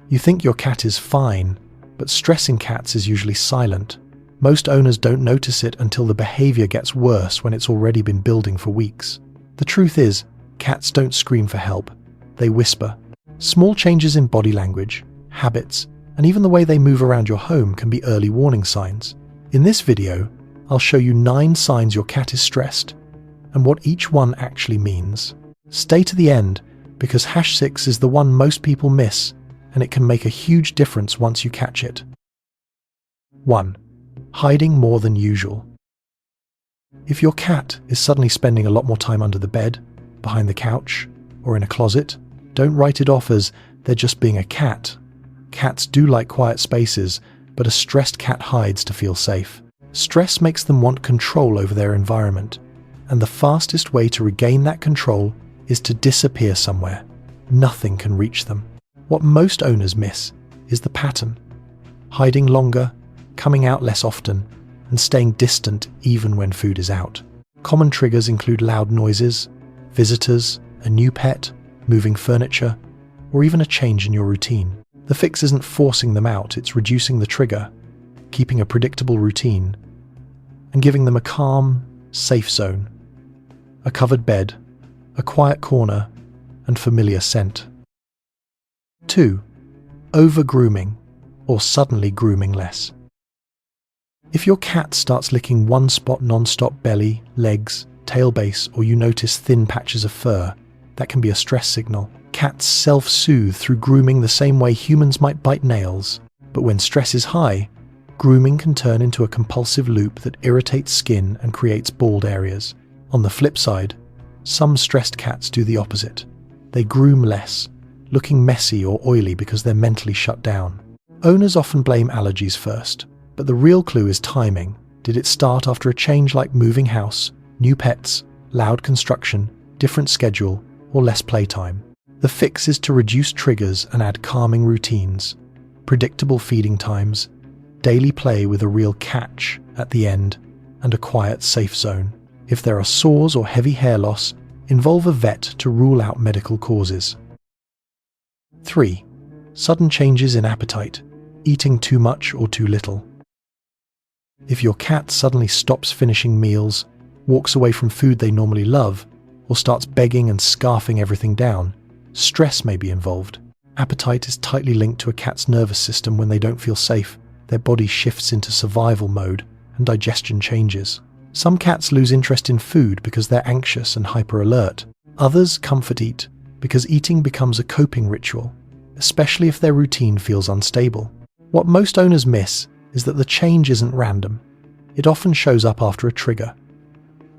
You think your cat is fine, but stress in cats is usually silent. Most owners don't notice it until the behavior gets worse when it's already been building for weeks. The truth is, cats don't scream for help. They whisper. Small changes in body language, habits, and even the way they move around your home can be early warning signs. In this video, I'll show you 9 signs your cat is stressed and what each one actually means. Stay to the end because #6 is the one most people miss, and it can make a huge difference once you catch it. 1. Hiding more than usual. If your cat is suddenly spending a lot more time under the bed, behind the couch, or in a closet, don't write it off as they're just being a cat. Cats do like quiet spaces, but a stressed cat hides to feel safe. Stress makes them want control over their environment, and the fastest way to regain that control is to disappear somewhere. Nothing can reach them. What most owners miss is the pattern. Hiding longer, coming out less often, and staying distant even when food is out. Common triggers include loud noises, visitors, a new pet, moving furniture, or even a change in your routine. The fix isn't forcing them out, it's reducing the trigger, keeping a predictable routine, and giving them a calm, safe zone, a covered bed, a quiet corner, and familiar scent. 2. Over-grooming, or suddenly grooming less. If your cat starts licking one spot non-stop, belly, legs, tail base, or you notice thin patches of fur, that can be a stress signal. Cats self-soothe through grooming the same way humans might bite nails. But when stress is high, grooming can turn into a compulsive loop that irritates skin and creates bald areas. On the flip side, some stressed cats do the opposite. They groom less, looking messy or oily because they're mentally shut down. Owners often blame allergies first, but the real clue is timing. Did it start after a change like moving house, new pets, loud construction, different schedule, or less playtime? The fix is to reduce triggers and add calming routines, predictable feeding times, daily play with a real catch at the end, and a quiet, safe zone. If there are sores or heavy hair loss, involve a vet to rule out medical causes. 3. Sudden changes in appetite, eating too much or too little. If your cat suddenly stops finishing meals, walks away from food they normally love, or starts begging and scarfing everything down, stress may be involved. Appetite is tightly linked to a cat's nervous system. When they don't feel safe, their body shifts into survival mode and digestion changes. Some cats lose interest in food because they're anxious and hyper-alert. Others comfort eat because eating becomes a coping ritual, especially if their routine feels unstable. What most owners miss is that the change isn't random. It often shows up after a trigger.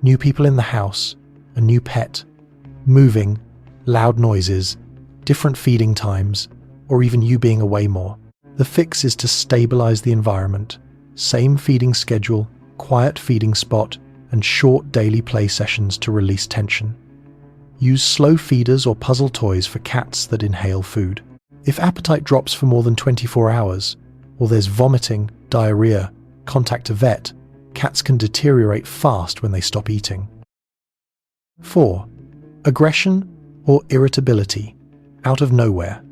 New people in the house, a new pet, moving, loud noises, different feeding times, or even you being away more. The fix is to stabilize the environment. Same feeding schedule, quiet feeding spot, and short daily play sessions to release tension. Use slow feeders or puzzle toys for cats that inhale food. If appetite drops for more than 24 hours, or there's vomiting, diarrhea, contact a vet, cats can deteriorate fast when they stop eating. 4. Aggression or irritability, out of nowhere.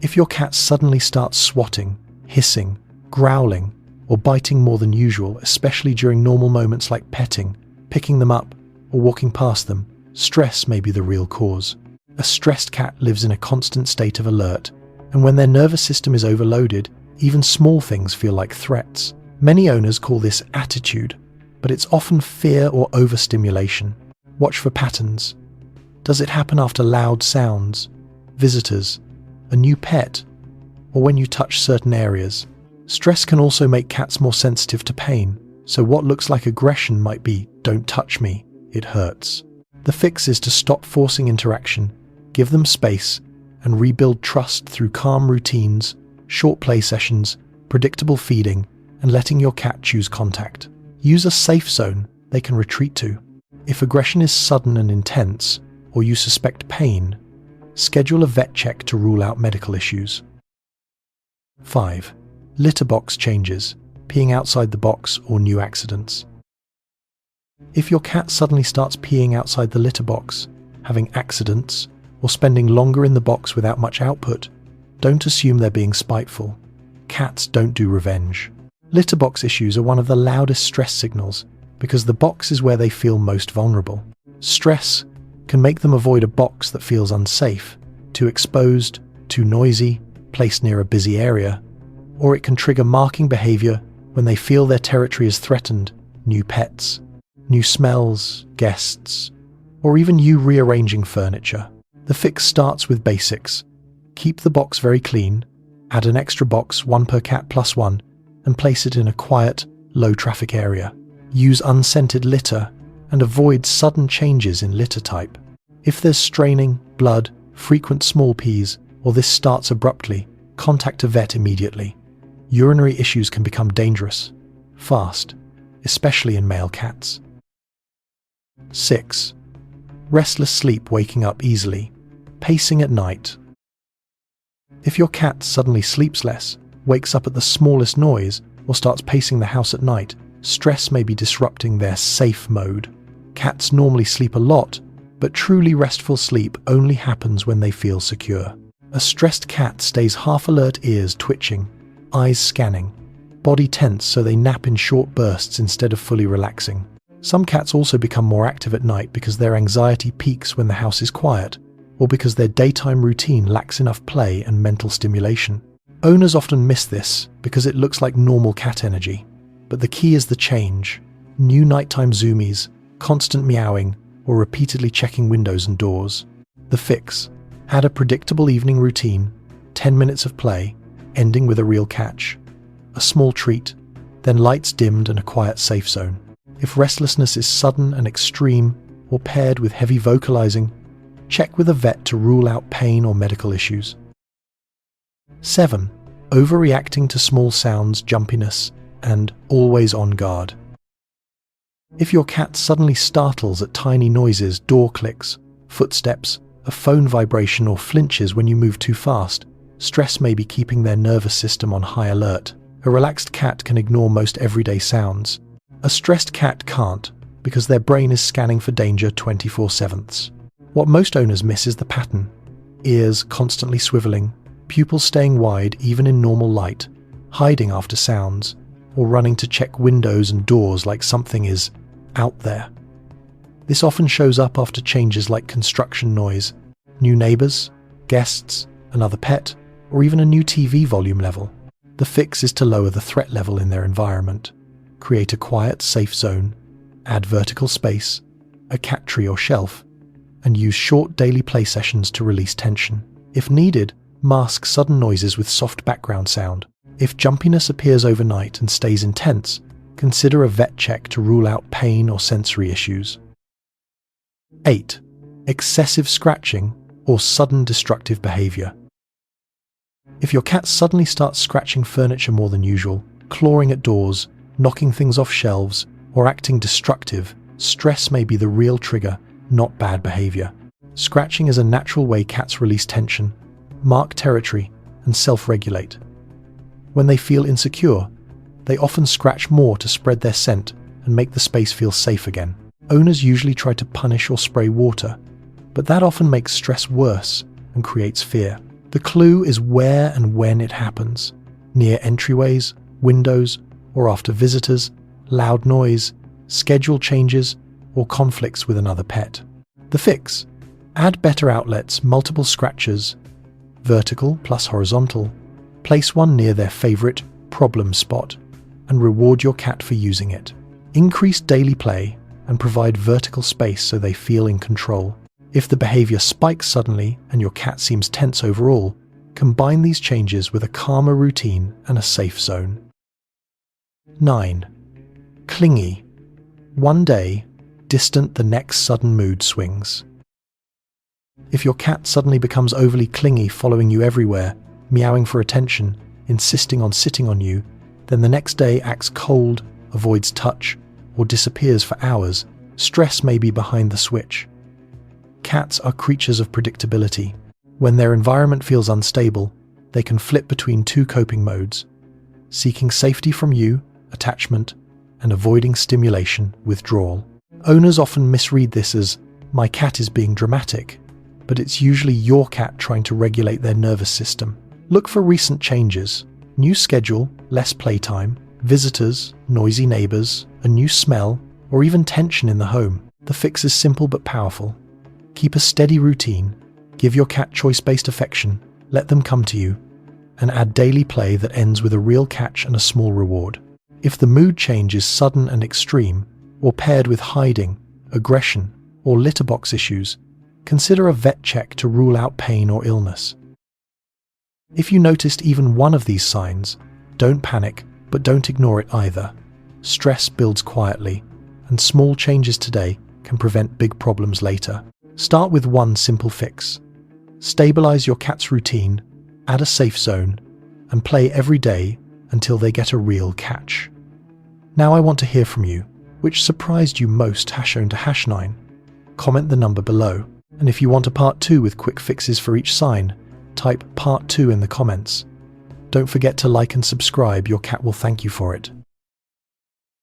If your cat suddenly starts swatting, hissing, growling, or biting more than usual, especially during normal moments like petting, picking them up, or walking past them, stress may be the real cause. A stressed cat lives in a constant state of alert, and when their nervous system is overloaded, even small things feel like threats. Many owners call this attitude, but it's often fear or overstimulation. Watch for patterns. Does it happen after loud sounds, visitors, a new pet, or when you touch certain areas? Stress can also make cats more sensitive to pain, so what looks like aggression might be, "Don't touch me, it hurts." The fix is to stop forcing interaction, give them space, and rebuild trust through calm routines, short play sessions, predictable feeding, and letting your cat choose contact. Use a safe zone they can retreat to. If aggression is sudden and intense, or you suspect pain, schedule a vet check to rule out medical issues. 5. Litter box changes, peeing outside the box, or new accidents. If your cat suddenly starts peeing outside the litter box, having accidents, or spending longer in the box without much output, Don't assume they're being spiteful. Cats don't do revenge. Litter box issues are one of the loudest stress signals because the box is where they feel most vulnerable. Stress can make them avoid a box that feels unsafe, too exposed, too noisy, placed near a busy area, or it can trigger marking behavior when they feel their territory is threatened, new pets, new smells, guests, or even you rearranging furniture. The fix starts with basics. Keep the box very clean, add an extra box, one per cat plus one, and place it in a quiet, low-traffic area. Use unscented litter and avoid sudden changes in litter type. If there's straining, blood, frequent small pees, or this starts abruptly, contact a vet immediately. Urinary issues can become dangerous, fast, especially in male cats. 6. Restless sleep, waking up easily. Pacing at night. If your cat suddenly sleeps less, wakes up at the smallest noise, or starts pacing the house at night, stress may be disrupting their safe mode. Cats normally sleep a lot, but truly restful sleep only happens when they feel secure. A stressed cat stays half alert, ears twitching, eyes scanning, body tense so they nap in short bursts instead of fully relaxing. Some cats also become more active at night because their anxiety peaks when the house is quiet, or because their daytime routine lacks enough play and mental stimulation. Owners often miss this because it looks like normal cat energy, but the key is the change. New nighttime zoomies, constant meowing, or repeatedly checking windows and doors. The fix: add a predictable evening routine, 10 minutes of play, ending with a real catch, a small treat, then lights dimmed and a quiet safe zone. If restlessness is sudden and extreme, or paired with heavy vocalizing, check with a vet to rule out pain or medical issues. 7. Overreacting to small sounds, jumpiness, and always on guard. If your cat suddenly startles at tiny noises, door clicks, footsteps, a phone vibration, or flinches when you move too fast, stress may be keeping their nervous system on high alert. A relaxed cat can ignore most everyday sounds. A stressed cat can't, because their brain is scanning for danger 24/7. What most owners miss is the pattern. Ears constantly swiveling, pupils staying wide even in normal light, hiding after sounds, or running to check windows and doors like something is out there. This often shows up after changes like construction noise, new neighbors, guests, another pet, or even a new TV volume level. The fix is to lower the threat level in their environment. Create a quiet, safe zone, add vertical space, a cat tree or shelf, and use short daily play sessions to release tension. If needed, mask sudden noises with soft background sound. If jumpiness appears overnight and stays intense, consider a vet check to rule out pain or sensory issues. 8. Excessive scratching or sudden destructive behavior. If your cat suddenly starts scratching furniture more than usual, clawing at doors, knocking things off shelves, or acting destructive, stress may be the real trigger, not bad behavior. Scratching is a natural way cats release tension, mark territory, and self-regulate. When they feel insecure, they often scratch more to spread their scent and make the space feel safe again. Owners usually try to punish or spray water, but that often makes stress worse and creates fear. The clue is where and when it happens: near entryways, windows, or after visitors, loud noise, schedule changes, or conflicts with another pet. The fix: add better outlets, multiple scratchers, vertical plus horizontal. Place one near their favorite problem spot and reward your cat for using it. Increase daily play and provide vertical space so they feel in control. If the behavior spikes suddenly and your cat seems tense overall, combine these changes with a calmer routine and a safe zone. 9. Clingy. One day, distant the next, sudden mood swings. If your cat suddenly becomes overly clingy, following you everywhere, meowing for attention, insisting on sitting on you, then the next day acts cold, avoids touch, or disappears for hours, stress may be behind the switch. Cats are creatures of predictability. When their environment feels unstable, they can flip between two coping modes: seeking safety from you, attachment, and avoiding stimulation, withdrawal. Owners often misread this as, "my cat is being dramatic," but it's usually your cat trying to regulate their nervous system. Look for recent changes: new schedule, less playtime, visitors, noisy neighbors, a new smell, or even tension in the home. The fix is simple but powerful. Keep a steady routine, give your cat choice-based affection, let them come to you, and add daily play that ends with a real catch and a small reward. If the mood change is sudden and extreme, or paired with hiding, aggression, or litter box issues, consider a vet check to rule out pain or illness. If you noticed even one of these signs, don't panic, but don't ignore it either. Stress builds quietly, and small changes today can prevent big problems later. Start with one simple fix. Stabilize your cat's routine, add a safe zone, and play every day until they get a real catch. Now I want to hear from you. Which surprised you most #9? Comment the number below. And if you want a part 2 with quick fixes for each sign, type part 2 in the comments. Don't forget to like and subscribe, your cat will thank you for it.